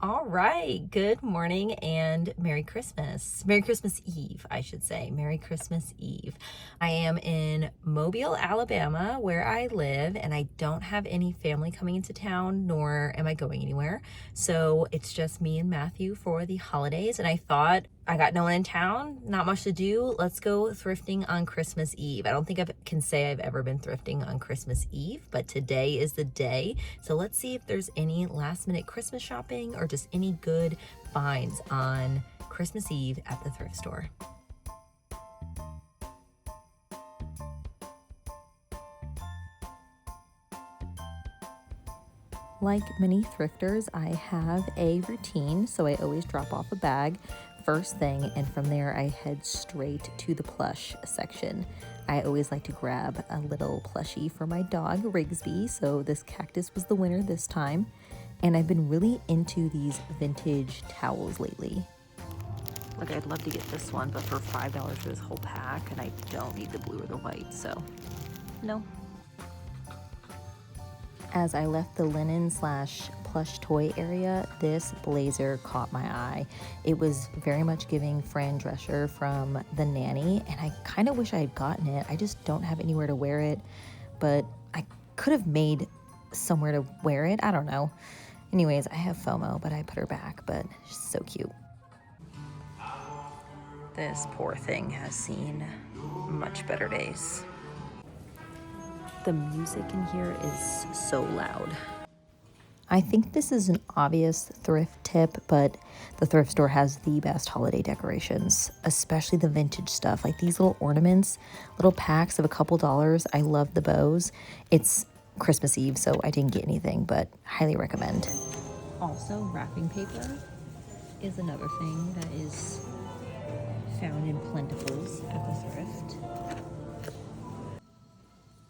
All right, good morning and Merry Christmas. Merry Christmas Eve, I should say. Merry Christmas Eve. I am in Mobile, Alabama, where I live, and I don't have any family coming into town, nor am I going anywhere. So it's just me and Matthew for the holidays, and I thought I got no one in town, not much to do. Let's go thrifting on Christmas Eve. I don't think I can say I've ever been thrifting on Christmas Eve, but today is the day. So let's see if there's any last minute Christmas shopping or just any good finds on Christmas Eve at the thrift store. Like many thrifters, I have a routine, so I always drop off a bag first thing, and from there I head straight to the plush section. I always like to grab a little plushie for my dog, Rigsby, so this cactus was the winner this time, and I've been really into these vintage towels lately. Like, I'd love to get this one, but for $5 for this whole pack, and I don't need the blue or the white, so no. As I left the linen / plush toy area, this blazer caught my eye. It was very much giving Fran Drescher from The Nanny, and I kind of wish I had gotten it. I just don't have anywhere to wear it, but I could have made somewhere to wear it. I don't know. Anyways, I have FOMO, but I put her back, but she's so cute. This poor thing has seen much better days. The music in here is so loud. I think this is an obvious thrift tip, but the thrift store has the best holiday decorations, especially the vintage stuff. Like these little ornaments, little packs of a couple dollars. I love the bows. It's Christmas Eve, so I didn't get anything, but highly recommend. Also, wrapping paper is another thing that is found in plentifulls at the thrift.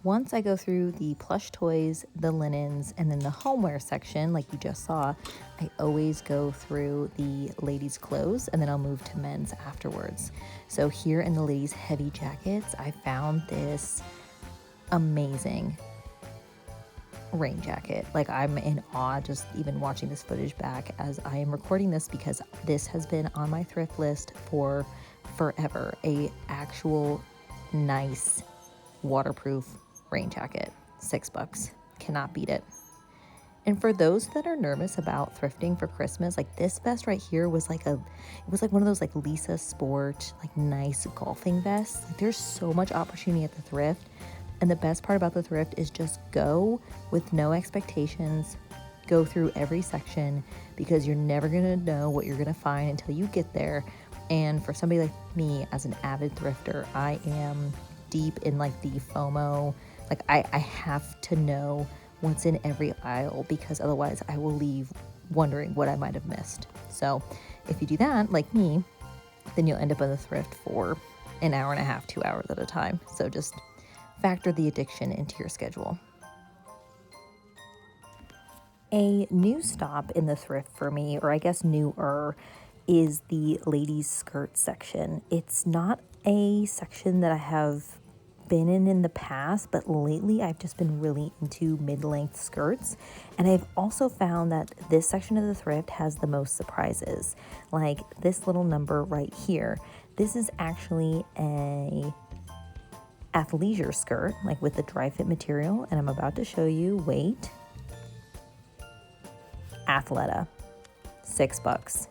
Once I go through the plush toys, the linens, and then the homeware section, like you just saw, I always go through the ladies' clothes, and then I'll move to men's afterwards. So here in the ladies' heavy jackets, I found this amazing rain jacket. Like, I'm in awe just even watching this footage back as I am recording this, because this has been on my thrift list for forever. A actual nice waterproof rain jacket, $6. Cannot beat it. And for those that are nervous about thrifting for Christmas, like this vest right here was like it was like one of those like Lisa Sport, like nice golfing vests. Like, there's so much opportunity at the thrift. And the best part about the thrift is just go with no expectations, go through every section, because you're never gonna know what you're gonna find until you get there. And for somebody like me, as an avid thrifter, I am deep in like the FOMO. Like I have to know what's in every aisle, because otherwise I will leave wondering what I might have missed. So if you do that, like me, then you'll end up in the thrift for an hour and a half, 2 hours at a time. So just factor the addiction into your schedule. A new stop in the thrift for me, or I guess newer, is the ladies' skirt section. It's not a section that I have been in the past, but lately I've just been really into mid-length skirts, and I've also found that this section of the thrift has the most surprises. Like this little number right here, this is actually a athleisure skirt, like with the dry fit material, and I'm about to show you. Wait, Athleta, $6.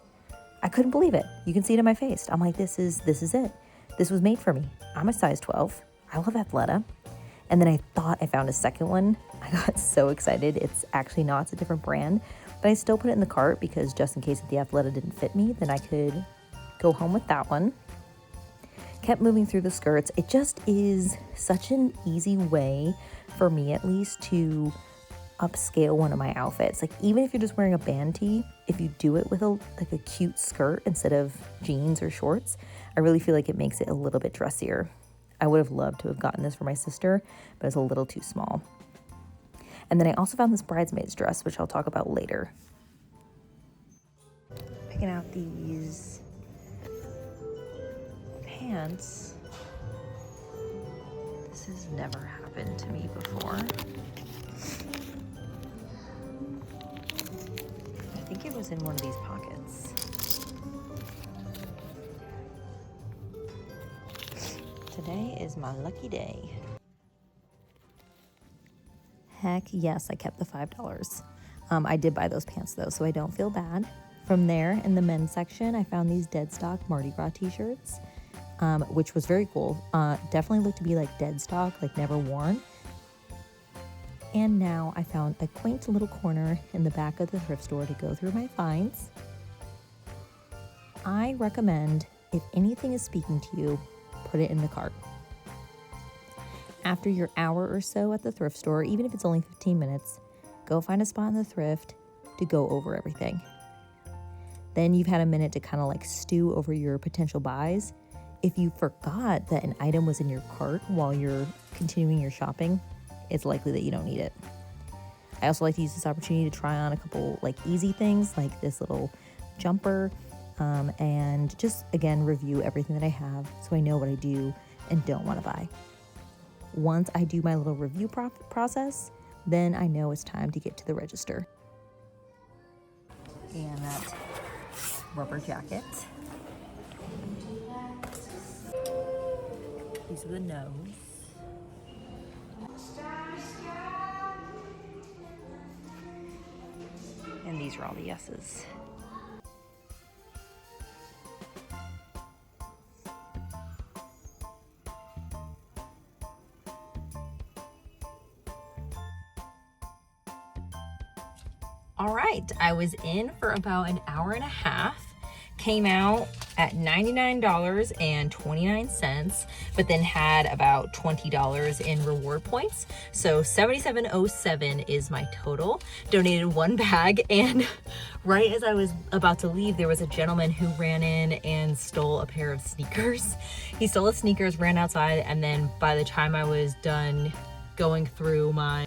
I couldn't believe it. You can see it in my face. I'm like, this is it. This was made for me. I'm a size 12. I love Athleta. And then I thought I found a second one. I got so excited. It's actually not. It's a different brand. But I still put it in the cart, because just in case the Athleta didn't fit me, then I could go home with that one. Kept moving through the skirts. It just is such an easy way, for me at least, to upscale one of my outfits. Like, even if you're just wearing a band tee, if you do it with a cute skirt instead of jeans or shorts, I really feel like it makes it a little bit dressier. I would have loved to have gotten this for my sister, but it's a little too small. And then I also found this bridesmaid's dress, which I'll talk about later. Picking out these pants. This has never happened to me before. I think it was in one of these pockets. Today is my lucky day. Heck yes, I kept the $5. I did buy those pants though, so I don't feel bad. From there, in the men's section, I found these dead stock Mardi Gras t-shirts, which was very cool. Definitely looked to be like dead stock, like never worn. And now I found a quaint little corner in the back of the thrift store to go through my finds. I recommend, if anything is speaking to you, put it in the cart. After your hour or so at the thrift store, even if it's only 15 minutes, go find a spot in the thrift to go over everything. Then you've had a minute to kind of like stew over your potential buys. If you forgot that an item was in your cart while you're continuing your shopping, it's likely that you don't need it. I also like to use this opportunity to try on a couple like easy things like this little jumper, and just again review everything that I have so I know what I do and don't want to buy. Once I do my little review process, then I know it's time to get to the register. And that rubber jacket. These are the nose. And these are all the yeses. All right, I was in for about an hour and a half, came out at $99.29, but then had about $20 in reward points. So $77.07 is my total. Donated one bag, and right as I was about to leave, there was a gentleman who ran in and stole a pair of sneakers. He stole the sneakers, ran outside, and then by the time I was done going through my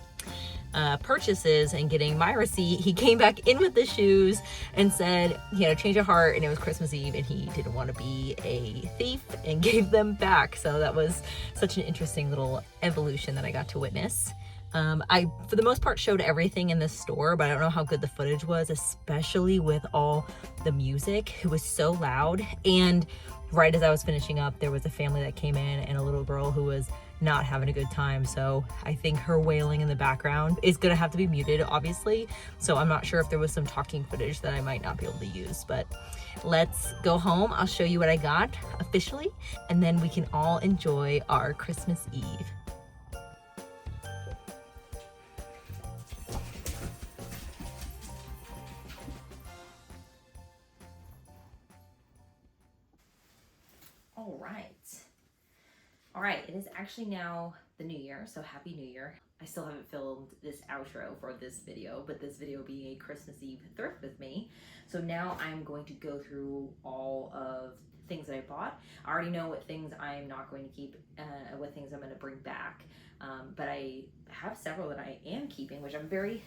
purchases and getting my receipt, he came back in with the shoes and said he had a change of heart and it was Christmas Eve and he didn't want to be a thief and gave them back. So that was such an interesting little evolution that I got to witness. I, for the most part, showed everything in the store, but I don't know how good the footage was, especially with all the music. It was so loud. And right as I was finishing up, there was a family that came in and a little girl who was not having a good time. So I think her wailing in the background is gonna have to be muted, obviously. So I'm not sure if there was some talking footage that I might not be able to use, but let's go home. I'll show you what I got officially, and then we can all enjoy our Christmas Eve. All right, it is actually now the new year, so happy new year. I still haven't filmed this outro for this video, but this video being a Christmas Eve thrift with me. So now I'm going to go through all of things that I bought. I already know what things I'm not going to keep, what things I'm going to bring back, but I have several that I am keeping, which I'm very,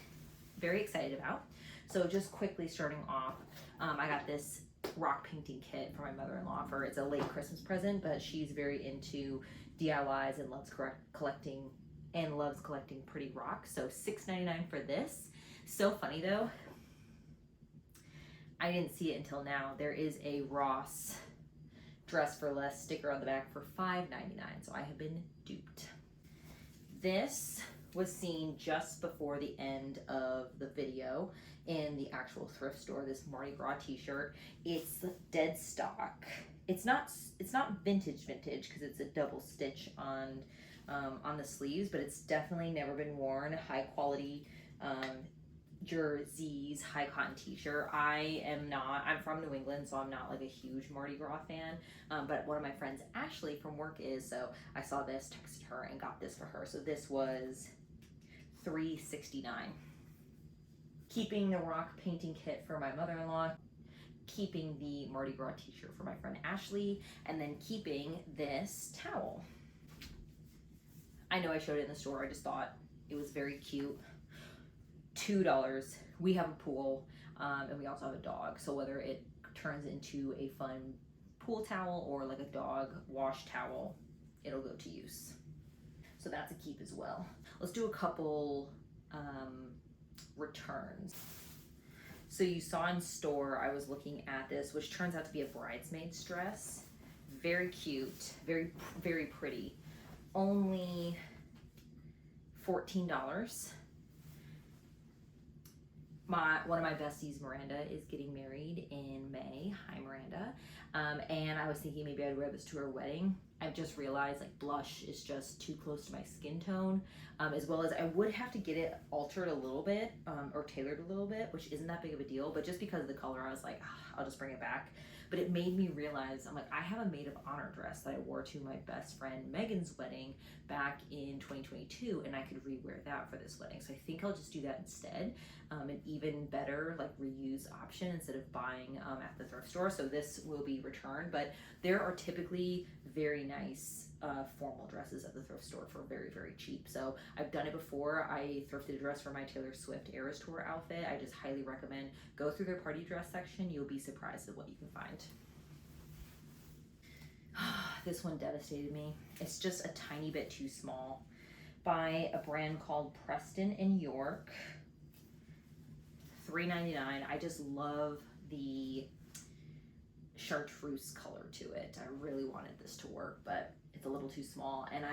very excited about. So just quickly starting off, I got this rock painting kit for my mother-in-law. For it's a late Christmas present, but she's very into DIYs and loves collecting pretty rocks. So $6.99 for this. So funny though, I didn't see it until now. There is a Ross Dress for Less sticker on the back for $5.99, so I have been duped. This was seen just before the end of the video in the actual thrift store, this Mardi Gras t-shirt. It's dead stock. It's not vintage because it's a double stitch on the sleeves, but it's definitely never been worn. High quality jerseys, high cotton t-shirt. I'm from New England, so I'm not like a huge Mardi Gras fan, but one of my friends, Ashley from work, is, so I saw this, texted her, and got this for her. So this was $3.69. Keeping the rock painting kit for my mother-in-law, keeping the Mardi Gras t-shirt for my friend Ashley, and then keeping this towel. I know I showed it in the store, I just thought it was very cute. $2. We have a pool, and we also have a dog, so whether it turns into a fun pool towel or like a dog wash towel, it'll go to use. So that's a keep as well. Let's do a couple returns. So you saw in store, I was looking at this, which turns out to be a bridesmaid's dress. Very cute, very, very pretty. Only $14. One of my besties, Miranda, is getting married in May. Hi, Miranda. And I was thinking maybe I'd wear this to her wedding. I've just realized like blush is just too close to my skin tone, as well as I would have to get it altered a little bit, or tailored a little bit, which isn't that big of a deal, but just because of the color, I was like, I'll just bring it back. But it made me realize, I'm like, I have a maid of honor dress that I wore to my best friend Megan's wedding back in 2022, and I could rewear that for this wedding. So I think I'll just do that instead. An even better like reuse option instead of buying at the thrift store. So this will be returned, but there are typically very nice formal dresses at the thrift store for very, very cheap. So I've done it before. I thrifted a dress for my Taylor Swift Eras Tour outfit. I just highly recommend go through their party dress section. You'll be surprised at what you can find. This one devastated me. It's just a tiny bit too small, by a brand called Preston in York. $3.99. I just love the chartreuse color to it. I really wanted this to work, but it's a little too small, and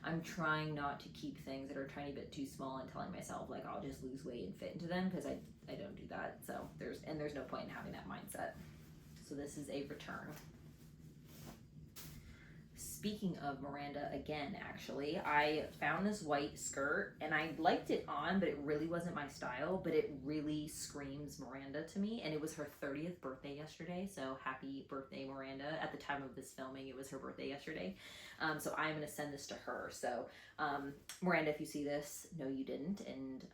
I'm trying not to keep things that are a tiny bit too small and telling myself like I'll just lose weight and fit into them, because I don't do that. So there's no point in having that mindset. So this is a return. Speaking of Miranda again, actually, I found this white skirt and I liked it on, but it really wasn't my style, but it really screams Miranda to me. And it was her 30th birthday yesterday. So happy birthday, Miranda. At the time of this filming, it was her birthday yesterday. So I'm going to send this to her. So Miranda, if you see this, no, you didn't. And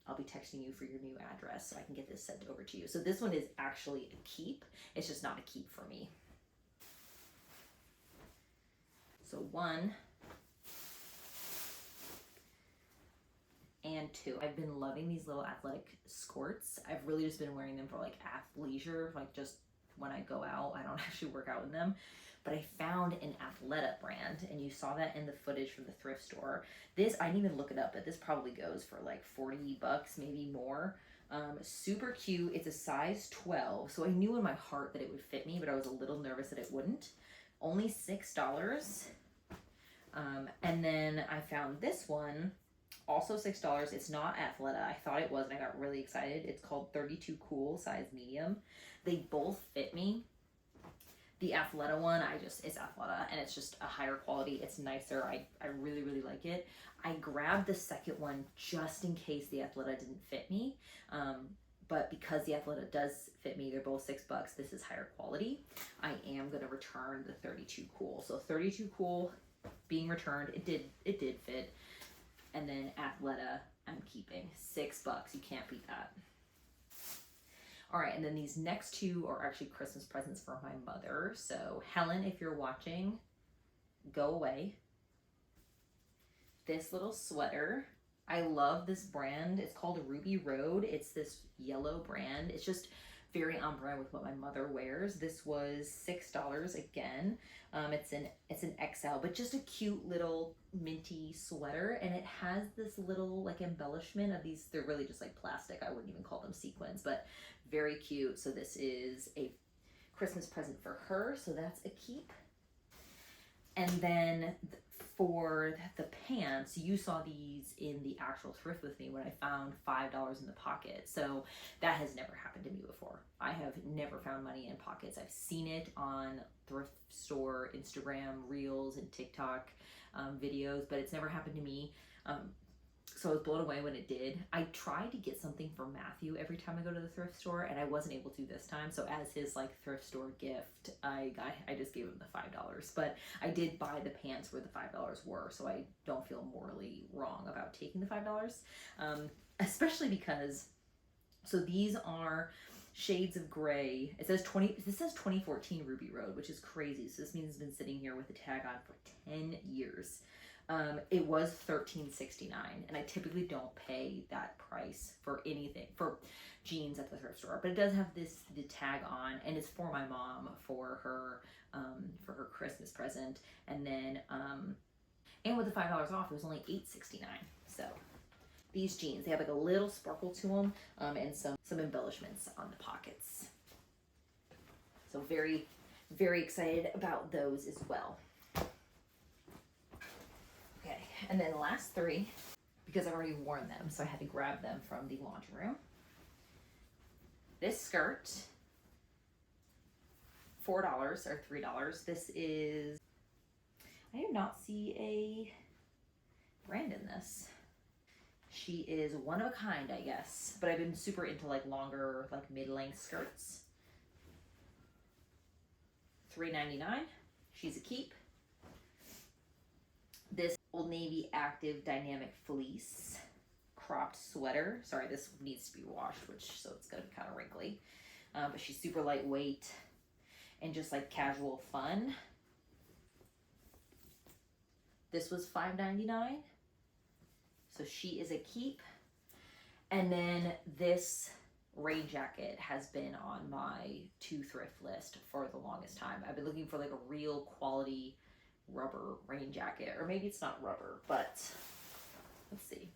I'll be texting you for your new address so I can get this sent over to you. So this one is actually a keep. It's just not a keep for me. So 1 and 2. I've been loving these little athletic skirts. I've really just been wearing them for like athleisure, like just when I go out. I don't actually work out in them. But I found an Athleta brand, and you saw that in the footage from the thrift store. This, I didn't even look it up, but this probably goes for like 40 bucks, maybe more. Super cute. It's a size 12. So I knew in my heart that it would fit me, but I was a little nervous that it wouldn't. Only $6. And then I found this one, also $6. It's not Athleta. I thought it was, and I got really excited. It's called 32 Cool, size medium. They both fit me. The Athleta one, it's Athleta, and it's just a higher quality. It's nicer. I really, really like it. I grabbed the second one just in case the Athleta didn't fit me. But because the Athleta does fit me, they're both $6. This is higher quality. I am going to return the 32 Cool. So 32 Cool being returned. It did fit. And then Athleta, I'm keeping $6. You can't beat that. All right, and then these next two are actually Christmas presents for my mother. So Helen, if you're watching, go away. This little sweater. I love this brand. It's called Ruby Road. It's this yellow brand. It's just very on brand with what my mother wears. This was $6 again. It's an XL, but just a cute little minty sweater, and it has this little like embellishment of these. They're really just like plastic. I wouldn't even call them sequins, but very cute. So this is a Christmas present for her. So that's a keep. And then for the pants, you saw these in the actual thrift with me when I found $5 in the pocket. So that has never happened to me before. I have never found money in pockets. I've seen it on thrift store, Instagram, Reels, and TikTok videos, but it's never happened to me. So I was blown away when it did. I tried to get something for Matthew every time I go to the thrift store, and I wasn't able to this time. So as his like thrift store gift, I just gave him the $5. But I did buy the pants where the $5 were, so I don't feel morally wrong about taking the $5. Especially because, so these are shades of gray. This says 2014 Ruby Road, which is crazy. So this means it's been sitting here with a tag on for 10 years. It was $13.69, and I typically don't pay that price for anything, for jeans at the thrift store, but it does have the tag on, and it's for my mom for her Christmas present. And then and with the $5 off, it was only $8.69. So these jeans. They have like a little sparkle to them, and some embellishments on the pockets. So very, very excited about those as well. Okay, and then the last three, because I've already worn them, so I had to grab them from the laundry room. This skirt, $4 or $3. This is, I do not see a brand in this. She is one of a kind, I guess, but I've been super into like longer, like mid-length skirts. $3.99. She's a keep. This Old Navy Active Dynamic Fleece cropped sweater. Sorry, this needs to be washed, so it's gonna be kind of wrinkly. But she's super lightweight and just like casual fun. This was $5.99. So she is a keep. And then this rain jacket has been on my to thrift list for the longest time. I've been looking for like a real quality rubber rain jacket, or maybe it's not rubber, but let's see.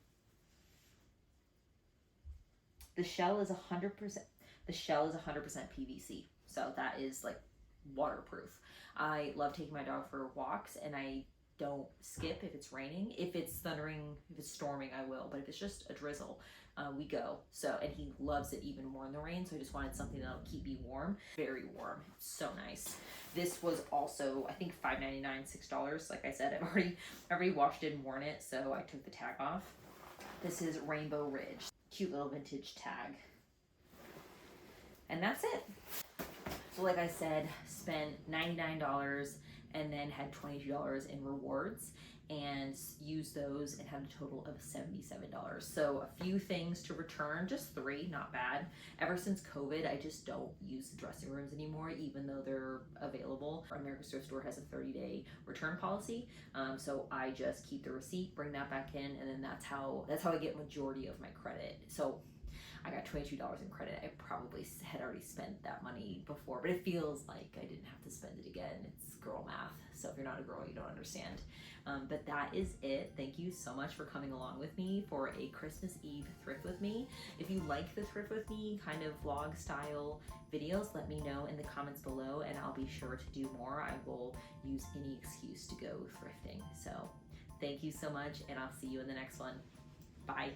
The shell is 100%. The shell is 100% PVC, so that is like waterproof. I love taking my dog for walks, and I don't skip if it's raining. If it's thundering, if it's storming, I will. But if it's just a drizzle, we go. So, and he loves it even more in the rain. So I just wanted something that'll keep me warm. Very warm. So nice. This was also, I think, $5.99, $6. Like I said, I've already washed it and worn it, so I took the tag off. This is Rainbow Ridge. Cute little vintage tag. And that's it. So like I said, spent $99 and then had $22 in rewards, and used those and had a total of $77. So a few things to return, just 3, not bad. Ever since COVID, I just don't use the dressing rooms anymore, even though they're available. America's Thrift Store has a 30-day return policy, so I just keep the receipt, bring that back in, and then that's how I get majority of my credit. So I got $22 in credit. I probably had already spent that money before, but it feels like I didn't have to spend it again. It's girl math. So if you're not a girl, you don't understand. But that is it. Thank you so much for coming along with me for a Christmas Eve thrift with me. If you like the thrift with me kind of vlog style videos, let me know in the comments below, and I'll be sure to do more. I will use any excuse to go thrifting. So thank you so much, and I'll see you in the next one. Bye.